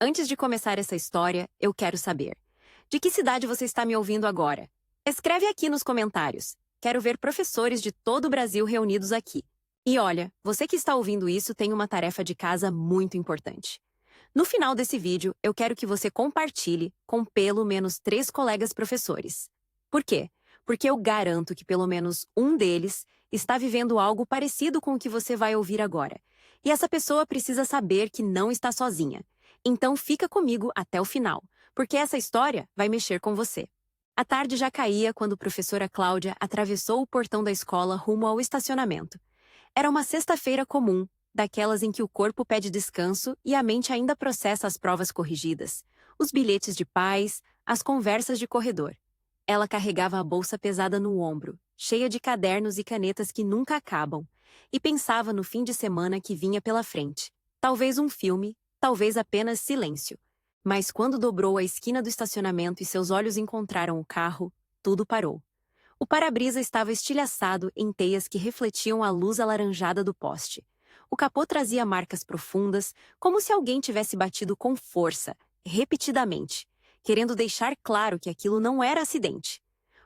Antes de começar essa história, eu quero saber: de que cidade você está me ouvindo agora? Escreve aqui nos comentários. Quero ver professores de todo o Brasil reunidos aqui. E olha, você que está ouvindo isso tem uma tarefa de casa muito importante. No final desse vídeo, eu quero que você compartilhe com pelo menos 3 colegas professores. Por quê? Porque eu garanto que pelo menos um deles está vivendo algo parecido com o que você vai ouvir agora. E essa pessoa precisa saber que não está sozinha. Então fica comigo até o final, porque essa história vai mexer com você. A tarde já caía quando a professora Cláudia atravessou o portão da escola rumo ao estacionamento. Era uma sexta-feira comum, daquelas em que o corpo pede descanso e a mente ainda processa as provas corrigidas, os bilhetes de pais, as conversas de corredor. Ela carregava a bolsa pesada no ombro, cheia de cadernos e canetas que nunca acabam, e pensava no fim de semana que vinha pela frente. Talvez um filme, talvez apenas silêncio. Mas quando dobrou a esquina do estacionamento e seus olhos encontraram o carro, tudo parou. O para-brisa estava estilhaçado em teias que refletiam a luz alaranjada do poste. O capô trazia marcas profundas, como se alguém tivesse batido com força, repetidamente, querendo deixar claro que aquilo não era acidente.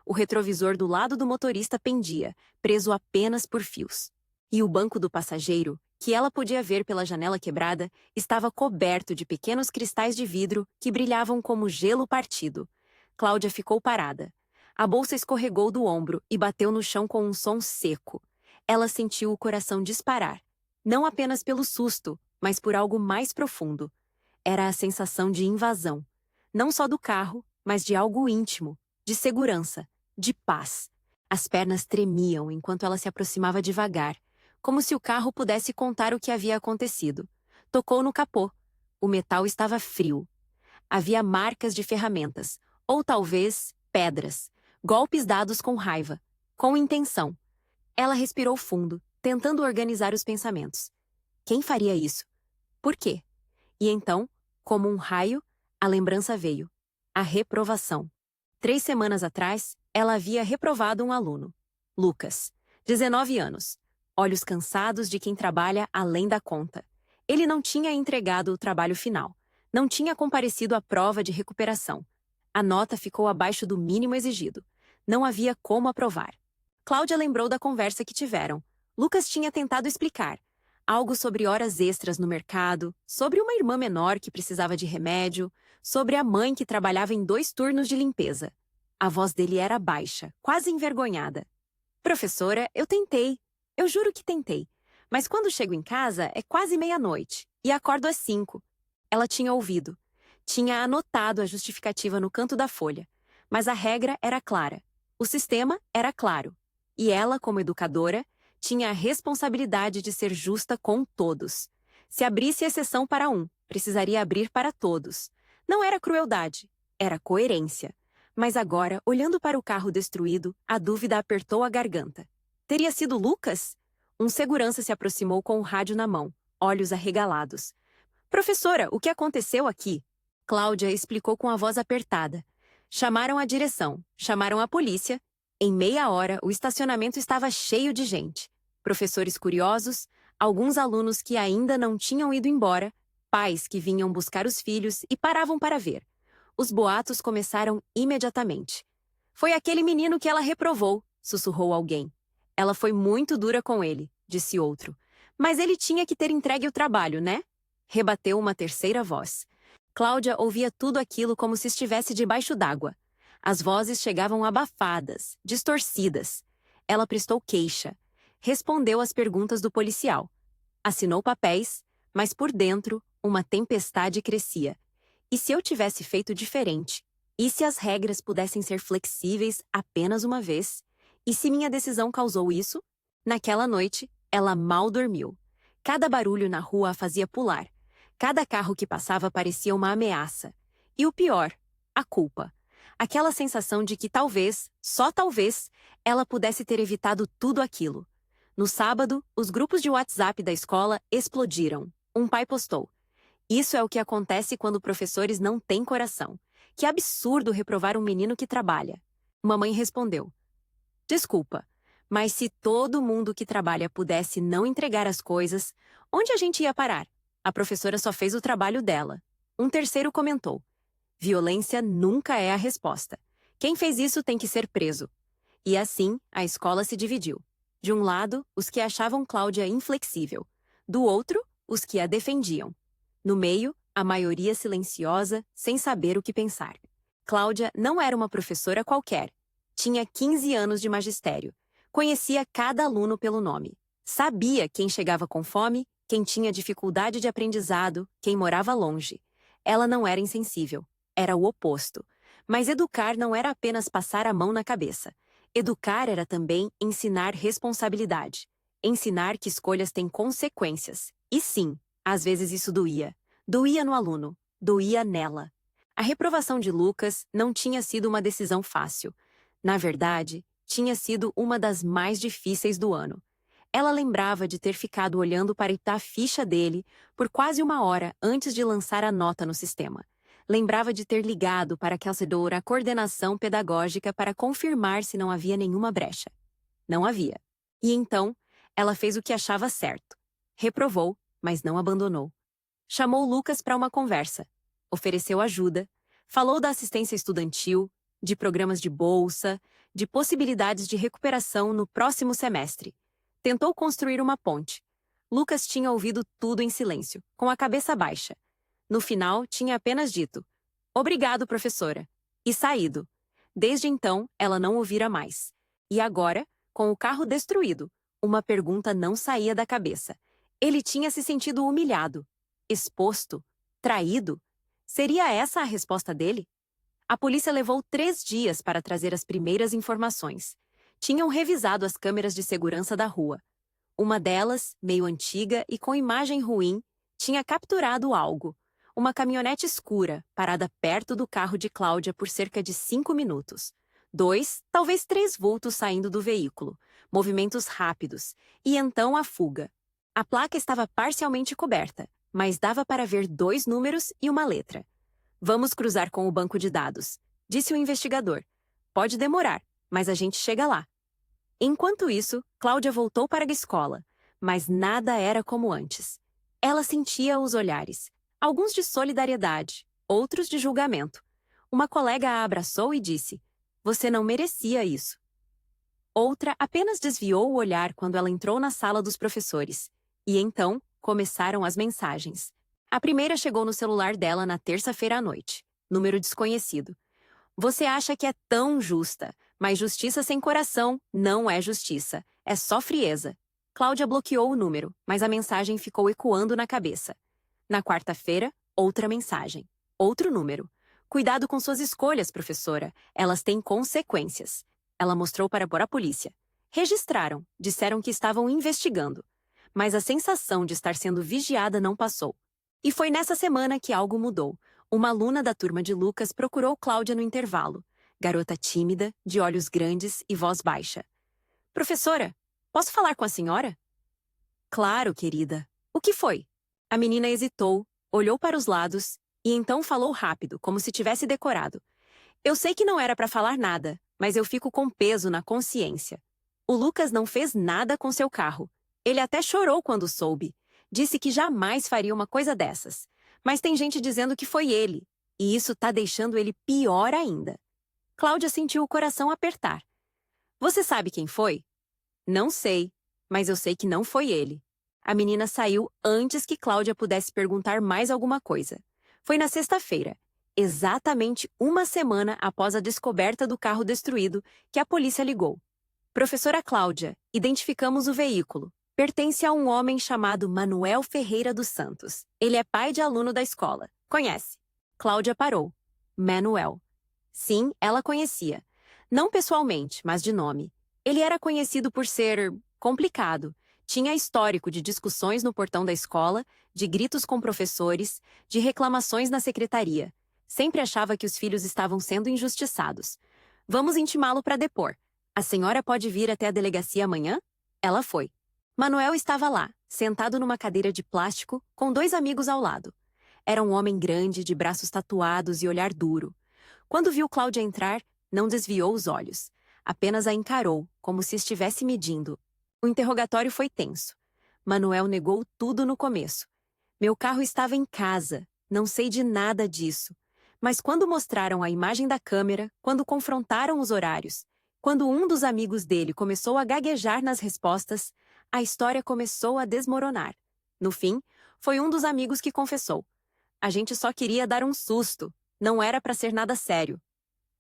O retrovisor do lado do motorista pendia, preso apenas por fios. E o banco do passageiro, que ela podia ver pela janela quebrada, estava coberto de pequenos cristais de vidro que brilhavam como gelo partido. Cláudia ficou parada. A bolsa escorregou do ombro e bateu no chão com um som seco. Ela sentiu o coração disparar. Não apenas pelo susto, mas por algo mais profundo. Era a sensação de invasão. Não só do carro, mas de algo íntimo, de segurança, de paz. As pernas tremiam enquanto ela se aproximava devagar, como se o carro pudesse contar o que havia acontecido. Tocou no capô. O metal estava frio. Havia marcas de ferramentas, ou talvez pedras, golpes dados com raiva, com intenção. Ela respirou fundo, tentando organizar os pensamentos. Quem faria isso? Por quê? E então, como um raio, a lembrança veio. A reprovação. 3 semanas atrás, ela havia reprovado um aluno. Lucas, 19 anos. Olhos cansados de quem trabalha além da conta. Ele não tinha entregado o trabalho final. Não tinha comparecido à prova de recuperação. A nota ficou abaixo do mínimo exigido. Não havia como aprovar. Cláudia lembrou da conversa que tiveram. Lucas tinha tentado explicar. Algo sobre horas extras no mercado, sobre uma irmã menor que precisava de remédio, sobre a mãe que trabalhava em 2 turnos de limpeza. A voz dele era baixa, quase envergonhada. Professora, eu tentei. Eu juro que tentei. Mas quando chego em casa, é quase meia-noite. E acordo às 5. Ela tinha ouvido. Tinha anotado a justificativa no canto da folha. Mas a regra era clara. O sistema era claro. E ela, como educadora, tinha a responsabilidade de ser justa com todos. Se abrisse exceção para um, precisaria abrir para todos. Não era crueldade, era coerência. Mas agora, olhando para o carro destruído, a dúvida apertou a garganta. Teria sido Lucas? Um segurança se aproximou com o rádio na mão, olhos arregalados. Professora, o que aconteceu aqui? Cláudia explicou com a voz apertada. Chamaram a direção, chamaram a polícia. Em meia hora, o estacionamento estava cheio de gente. Professores curiosos, alguns alunos que ainda não tinham ido embora, pais que vinham buscar os filhos e paravam para ver. Os boatos começaram imediatamente. Foi aquele menino que ela reprovou, sussurrou alguém. Ela foi muito dura com ele, disse outro. Mas ele tinha que ter entregue o trabalho, né? Rebateu uma terceira voz. Cláudia ouvia tudo aquilo como se estivesse debaixo d'água. As vozes chegavam abafadas, distorcidas. Ela prestou queixa. Respondeu às perguntas do policial. Assinou papéis, mas por dentro, uma tempestade crescia. E se eu tivesse feito diferente? E se as regras pudessem ser flexíveis apenas uma vez? E se minha decisão causou isso? Naquela noite, ela mal dormiu. Cada barulho na rua a fazia pular. Cada carro que passava parecia uma ameaça. E o pior, a culpa. Aquela sensação de que talvez, só talvez, ela pudesse ter evitado tudo aquilo. No sábado, os grupos de WhatsApp da escola explodiram. Um pai postou: "Isso é o que acontece quando professores não têm coração. Que absurdo reprovar um menino que trabalha." Uma mãe respondeu: "Desculpa, mas se todo mundo que trabalha pudesse não entregar as coisas, onde a gente ia parar? A professora só fez o trabalho dela." Um terceiro comentou: violência nunca é a resposta. Quem fez isso tem que ser preso. E assim, a escola se dividiu. De um lado, os que achavam Cláudia inflexível. Do outro, os que a defendiam. No meio, a maioria silenciosa, sem saber o que pensar. Cláudia não era uma professora qualquer. Tinha 15 anos de magistério. Conhecia cada aluno pelo nome. Sabia quem chegava com fome, quem tinha dificuldade de aprendizado, quem morava longe. Ela não era insensível. Era o oposto. Mas educar não era apenas passar a mão na cabeça. Educar era também ensinar responsabilidade. Ensinar que escolhas têm consequências. E sim, às vezes isso doía. Doía no aluno. Doía nela. A reprovação de Lucas não tinha sido uma decisão fácil. Na verdade, tinha sido uma das mais difíceis do ano. Ela lembrava de ter ficado olhando para a ficha dele por quase 1 hora antes de lançar a nota no sistema. Lembrava de ter ligado para a coordenação pedagógica para confirmar se não havia nenhuma brecha. Não havia. E então, ela fez o que achava certo. Reprovou, mas não abandonou. Chamou Lucas para uma conversa. Ofereceu ajuda. Falou da assistência estudantil, de programas de bolsa, de possibilidades de recuperação no próximo semestre. Tentou construir uma ponte. Lucas tinha ouvido tudo em silêncio, com a cabeça baixa. No final, tinha apenas dito: "Obrigado, professora", e saído. Desde então, ela não ouvira mais. E agora, com o carro destruído, uma pergunta não saía da cabeça. Ele tinha se sentido humilhado, exposto, traído. Seria essa a resposta dele? A polícia levou 3 dias para trazer as primeiras informações. Tinham revisado as câmeras de segurança da rua. Uma delas, meio antiga e com imagem ruim, tinha capturado algo. Uma caminhonete escura, parada perto do carro de Cláudia por cerca de 5 minutos. 2, talvez 3 vultos saindo do veículo. Movimentos rápidos. E então a fuga. A placa estava parcialmente coberta, mas dava para ver 2 números e uma letra. "Vamos cruzar com o banco de dados", disse o investigador. "Pode demorar, mas a gente chega lá." Enquanto isso, Cláudia voltou para a escola, mas nada era como antes. Ela sentia os olhares, alguns de solidariedade, outros de julgamento. Uma colega a abraçou e disse: "Você não merecia isso." Outra apenas desviou o olhar quando ela entrou na sala dos professores. E então, começaram as mensagens. A primeira chegou no celular dela na terça-feira à noite. Número desconhecido. "Você acha que é tão justa, mas justiça sem coração não é justiça. É só frieza." Cláudia bloqueou o número, mas a mensagem ficou ecoando na cabeça. Na quarta-feira, outra mensagem. Outro número. "Cuidado com suas escolhas, professora. Elas têm consequências." Ela mostrou para a polícia. Registraram, disseram que estavam investigando. Mas a sensação de estar sendo vigiada não passou. E foi nessa semana que algo mudou. Uma aluna da turma de Lucas procurou Cláudia no intervalo. Garota tímida, de olhos grandes e voz baixa. "Professora, posso falar com a senhora?" "Claro, querida. O que foi?" A menina hesitou, olhou para os lados e então falou rápido, como se tivesse decorado. "Eu sei que não era para falar nada, mas eu fico com peso na consciência. O Lucas não fez nada com seu carro. Ele até chorou quando soube. Disse que jamais faria uma coisa dessas. Mas tem gente dizendo que foi ele. E isso tá deixando ele pior ainda." Cláudia sentiu o coração apertar. "Você sabe quem foi?" "Não sei, mas eu sei que não foi ele." A menina saiu antes que Cláudia pudesse perguntar mais alguma coisa. Foi na sexta-feira, exatamente 1 semana após a descoberta do carro destruído, que a polícia ligou. "Professora Cláudia, identificamos o veículo. Pertence a um homem chamado Manuel Ferreira dos Santos. Ele é pai de aluno da escola. Conhece?" Cláudia parou. Manuel. Sim, ela conhecia. Não pessoalmente, mas de nome. Ele era conhecido por ser complicado. Tinha histórico de discussões no portão da escola, de gritos com professores, de reclamações na secretaria. Sempre achava que os filhos estavam sendo injustiçados. "Vamos intimá-lo para depor. A senhora pode vir até a delegacia amanhã?" Ela foi. Manuel estava lá, sentado numa cadeira de plástico, com 2 amigos ao lado. Era um homem grande, de braços tatuados e olhar duro. Quando viu Cláudia entrar, não desviou os olhos. Apenas a encarou, como se estivesse medindo. O interrogatório foi tenso. Manuel negou tudo no começo. "Meu carro estava em casa. Não sei de nada disso. Mas quando mostraram a imagem da câmera, quando confrontaram os horários, quando um dos amigos dele começou a gaguejar nas respostas, a história começou a desmoronar. No fim, foi um dos amigos que confessou. A gente só queria dar um susto. Não era para ser nada sério.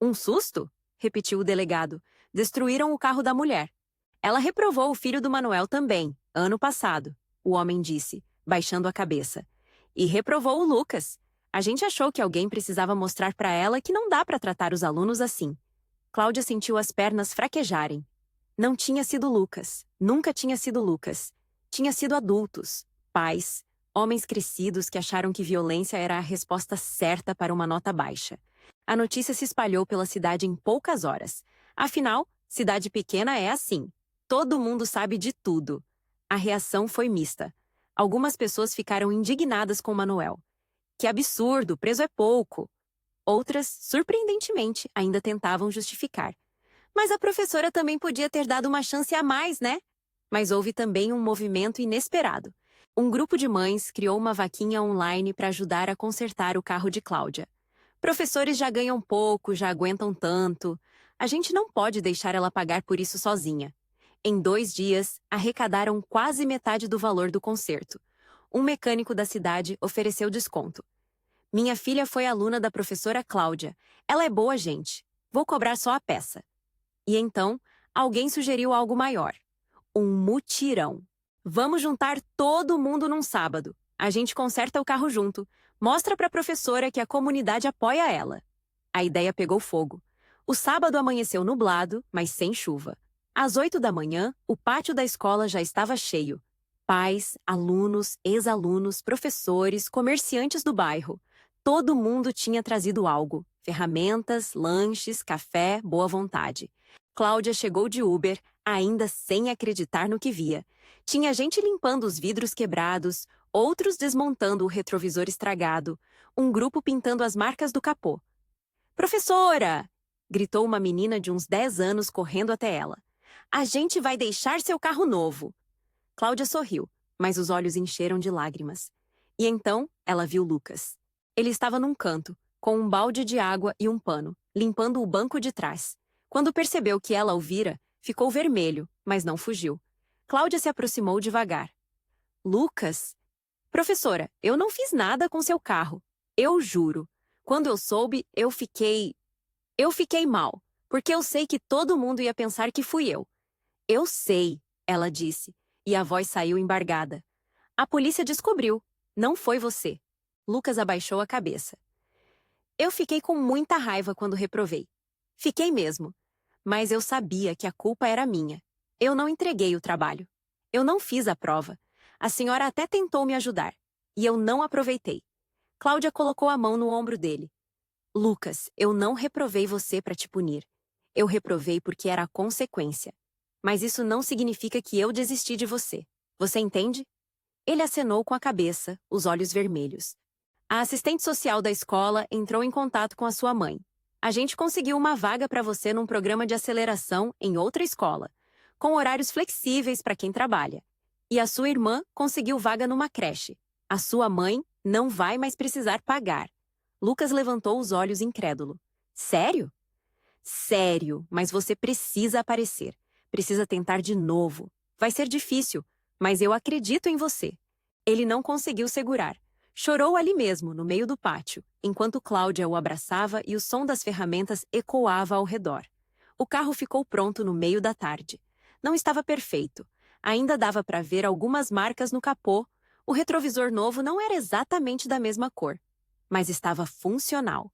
Um susto? Repetiu o delegado. Destruíram o carro da mulher. Ela reprovou o filho do Manuel também, ano passado, o homem disse, baixando a cabeça. E reprovou o Lucas. A gente achou que alguém precisava mostrar para ela que não dá para tratar os alunos assim. Cláudia sentiu as pernas fraquejarem. Não tinha sido Lucas. Nunca tinha sido Lucas. Tinha sido adultos, pais, homens crescidos que acharam que violência era a resposta certa para uma nota baixa. A notícia se espalhou pela cidade em poucas horas. Afinal, cidade pequena é assim. Todo mundo sabe de tudo. A reação foi mista. Algumas pessoas ficaram indignadas com Manuel. Que absurdo, preso é pouco. Outras, surpreendentemente, ainda tentavam justificar. Mas a professora também podia ter dado uma chance a mais, né? Mas houve também um movimento inesperado. Um grupo de mães criou uma vaquinha online para ajudar a consertar o carro de Cláudia. Professores já ganham pouco, já aguentam tanto. A gente não pode deixar ela pagar por isso sozinha. Em 2 dias, arrecadaram quase metade do valor do conserto. Um mecânico da cidade ofereceu desconto. Minha filha foi aluna da professora Cláudia. Ela é boa gente. Vou cobrar só a peça. E então, alguém sugeriu algo maior. Um mutirão. Vamos juntar todo mundo num sábado. A gente conserta o carro junto. Mostra para a professora que a comunidade apoia ela. A ideia pegou fogo. O sábado amanheceu nublado, mas sem chuva. Às 8 da manhã, o pátio da escola já estava cheio. Pais, alunos, ex-alunos, professores, comerciantes do bairro. Todo mundo tinha trazido algo. Ferramentas, lanches, café, boa vontade. Cláudia chegou de Uber, ainda sem acreditar no que via. Tinha gente limpando os vidros quebrados, outros desmontando o retrovisor estragado, um grupo pintando as marcas do capô. "Professora!" gritou uma menina de uns 10 anos correndo até ela. "A gente vai deixar seu carro novo." Cláudia sorriu, mas os olhos encheram de lágrimas. E então ela viu Lucas. Ele estava num canto, com um balde de água e um pano, limpando o banco de trás. Quando percebeu que ela o vira, ficou vermelho, mas não fugiu. Cláudia se aproximou devagar. "Lucas? Professora, eu não fiz nada com seu carro. Eu juro. Quando eu soube, eu fiquei mal, porque eu sei que todo mundo ia pensar que fui eu." "Eu sei", ela disse, e a voz saiu embargada. "A polícia descobriu. Não foi você." Lucas abaixou a cabeça. "Eu fiquei com muita raiva quando reprovei. Fiquei mesmo. Mas eu sabia que a culpa era minha. Eu não entreguei o trabalho. Eu não fiz a prova. A senhora até tentou me ajudar. E eu não aproveitei." Cláudia colocou a mão no ombro dele. "Lucas, eu não reprovei você para te punir. Eu reprovei porque era a consequência. Mas isso não significa que eu desisti de você. Você entende?" Ele acenou com a cabeça, os olhos vermelhos. A assistente social da escola entrou em contato com a sua mãe. "A gente conseguiu uma vaga para você num programa de aceleração em outra escola, com horários flexíveis para quem trabalha. E a sua irmã conseguiu vaga numa creche. A sua mãe não vai mais precisar pagar." Lucas levantou os olhos incrédulo. "Sério?" "Sério, mas você precisa aparecer. Precisa tentar de novo. Vai ser difícil, mas eu acredito em você." Ele não conseguiu segurar. Chorou ali mesmo, no meio do pátio, enquanto Cláudia o abraçava e o som das ferramentas ecoava ao redor. O carro ficou pronto no meio da tarde. Não estava perfeito. Ainda dava para ver algumas marcas no capô. O retrovisor novo não era exatamente da mesma cor, mas estava funcional.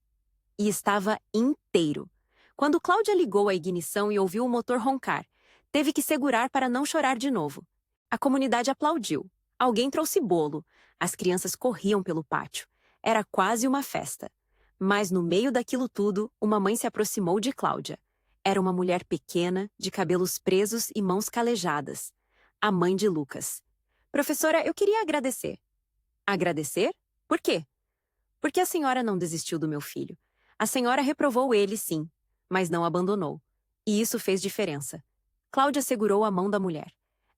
E estava inteiro. Quando Cláudia ligou a ignição e ouviu o motor roncar, teve que segurar para não chorar de novo. A comunidade aplaudiu. Alguém trouxe bolo. As crianças corriam pelo pátio. Era quase uma festa. Mas no meio daquilo tudo, uma mãe se aproximou de Cláudia. Era uma mulher pequena, de cabelos presos e mãos calejadas. A mãe de Lucas. "Professora, eu queria agradecer." "Agradecer? Por quê?" "Porque a senhora não desistiu do meu filho. A senhora reprovou ele, sim, mas não abandonou. E isso fez diferença." Cláudia segurou a mão da mulher.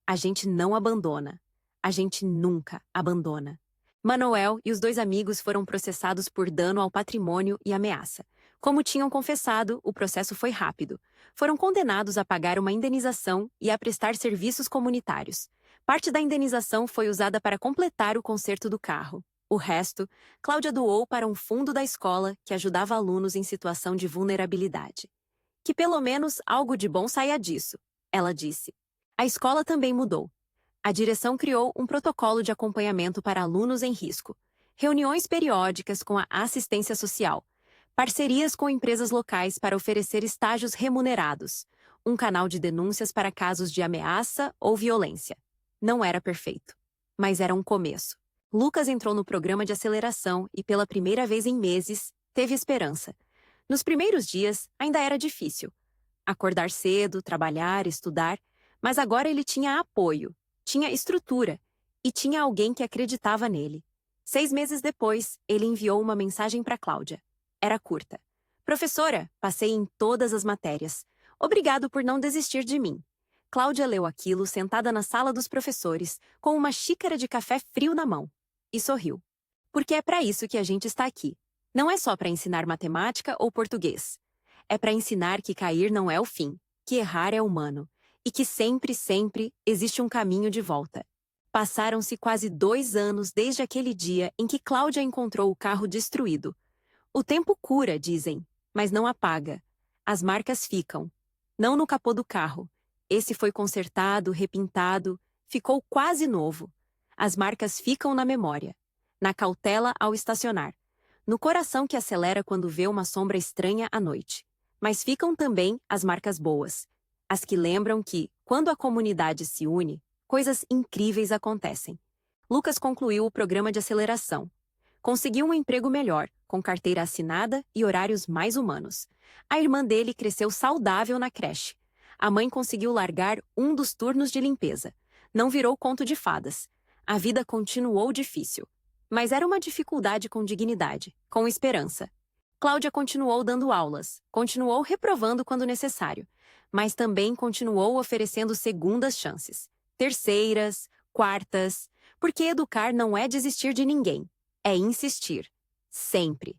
"A gente não abandona. A gente nunca abandona." Manuel e os dois amigos foram processados por dano ao patrimônio e ameaça. Como tinham confessado, o processo foi rápido. Foram condenados a pagar uma indenização e a prestar serviços comunitários. Parte da indenização foi usada para completar o conserto do carro. O resto, Cláudia doou para um fundo da escola que ajudava alunos em situação de vulnerabilidade. Que pelo menos algo de bom saia disso, ela disse. A escola também mudou. A direção criou um protocolo de acompanhamento para alunos em risco, reuniões periódicas com a assistência social, parcerias com empresas locais para oferecer estágios remunerados, um canal de denúncias para casos de ameaça ou violência. Não era perfeito, mas era um começo. Lucas entrou no programa de aceleração e, pela primeira vez em meses, teve esperança. Nos primeiros dias, ainda era difícil. Acordar cedo, trabalhar, estudar, mas agora ele tinha apoio, tinha estrutura e tinha alguém que acreditava nele. 6 meses depois, ele enviou uma mensagem para Cláudia. Era curta. Professora, passei em todas as matérias. Obrigado por não desistir de mim. Cláudia leu aquilo sentada na sala dos professores, com uma xícara de café frio na mão. E sorriu. Porque é para isso que a gente está aqui. Não é só para ensinar matemática ou português. É para ensinar que cair não é o fim, que errar é humano, e que sempre, sempre existe um caminho de volta. Passaram-se quase 2 anos desde aquele dia em que Cláudia encontrou o carro destruído. O tempo cura, dizem, mas não apaga. As marcas ficam. Não no capô do carro. Esse foi consertado, repintado, ficou quase novo. As marcas ficam na memória, na cautela ao estacionar, no coração que acelera quando vê uma sombra estranha à noite. Mas ficam também as marcas boas, as que lembram que, quando a comunidade se une, coisas incríveis acontecem. Lucas concluiu o programa de aceleração. Conseguiu um emprego melhor, com carteira assinada e horários mais humanos. A irmã dele cresceu saudável na creche. A mãe conseguiu largar um dos turnos de limpeza. Não virou conto de fadas. A vida continuou difícil. Mas era uma dificuldade com dignidade, com esperança. Cláudia continuou dando aulas, continuou reprovando quando necessário, mas também continuou oferecendo segundas chances, terceiras, quartas, porque educar não é desistir de ninguém, é insistir. Sempre.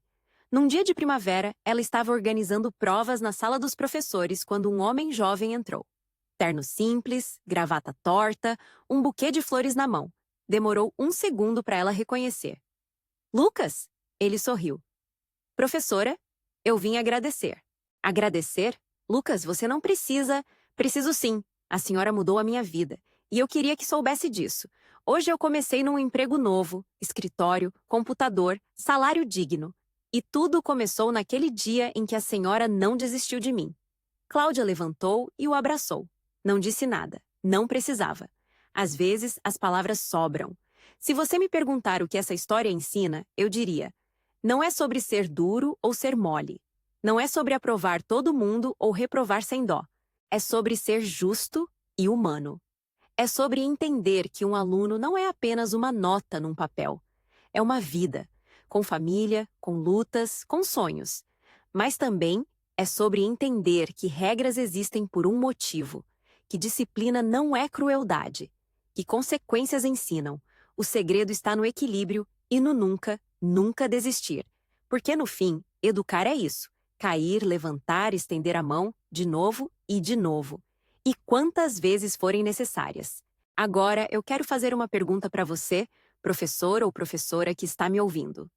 Num dia de primavera, ela estava organizando provas na sala dos professores quando um homem jovem entrou. Terno simples, gravata torta, um buquê de flores na mão. Demorou 1 segundo para ela reconhecer. Lucas? Ele sorriu. Professora, eu vim agradecer. Agradecer? Lucas, você não precisa. Preciso sim. A senhora mudou a minha vida. E eu queria que soubesse disso. Hoje eu comecei num emprego novo, escritório, computador, salário digno. E tudo começou naquele dia em que a senhora não desistiu de mim. Cláudia levantou e o abraçou. Não disse nada. Não precisava. Às vezes, as palavras sobram. Se você me perguntar o que essa história ensina, eu diria: não é sobre ser duro ou ser mole. Não é sobre aprovar todo mundo ou reprovar sem dó. É sobre ser justo e humano. É sobre entender que um aluno não é apenas uma nota num papel. É uma vida, com família, com lutas, com sonhos. Mas também é sobre entender que regras existem por um motivo, que disciplina não é crueldade, que consequências ensinam. O segredo está no equilíbrio e no nunca, nunca desistir. Porque no fim, educar é isso. Cair, levantar, estender a mão, de novo e de novo. E quantas vezes forem necessárias. Agora, eu quero fazer uma pergunta para você, professor ou professora que está me ouvindo.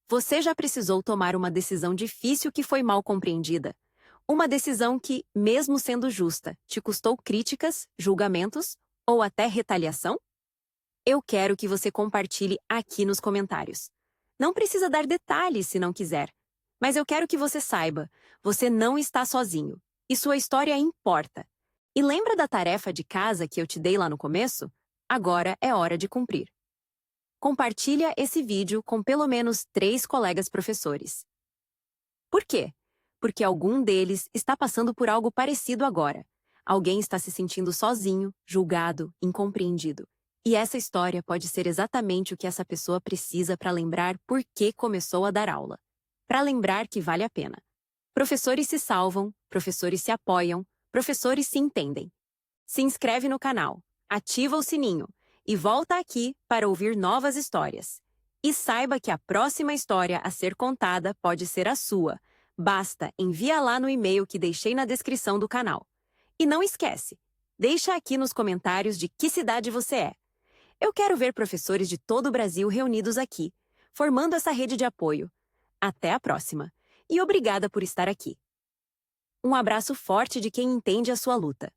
Você já precisou tomar uma decisão difícil que foi mal compreendida? Uma decisão que, mesmo sendo justa, te custou críticas, julgamentos ou até retaliação? Eu quero que você compartilhe aqui nos comentários. Não precisa dar detalhes se não quiser. Mas eu quero que você saiba, você não está sozinho. E sua história importa. E lembra da tarefa de casa que eu te dei lá no começo? Agora é hora de cumprir. Compartilha esse vídeo com pelo menos 3 colegas professores. Por quê? Porque algum deles está passando por algo parecido agora. Alguém está se sentindo sozinho, julgado, incompreendido. E essa história pode ser exatamente o que essa pessoa precisa para lembrar por que começou a dar aula. Para lembrar que vale a pena. Professores se salvam, professores se apoiam, professores se entendem. Se inscreve no canal, ativa o sininho e volta aqui para ouvir novas histórias. E saiba que a próxima história a ser contada pode ser a sua. Basta enviar lá no e-mail que deixei na descrição do canal. E não esquece, deixa aqui nos comentários de que cidade você é. Eu quero ver professores de todo o Brasil reunidos aqui, formando essa rede de apoio. Até a próxima. E obrigada por estar aqui. Um abraço forte de quem entende a sua luta.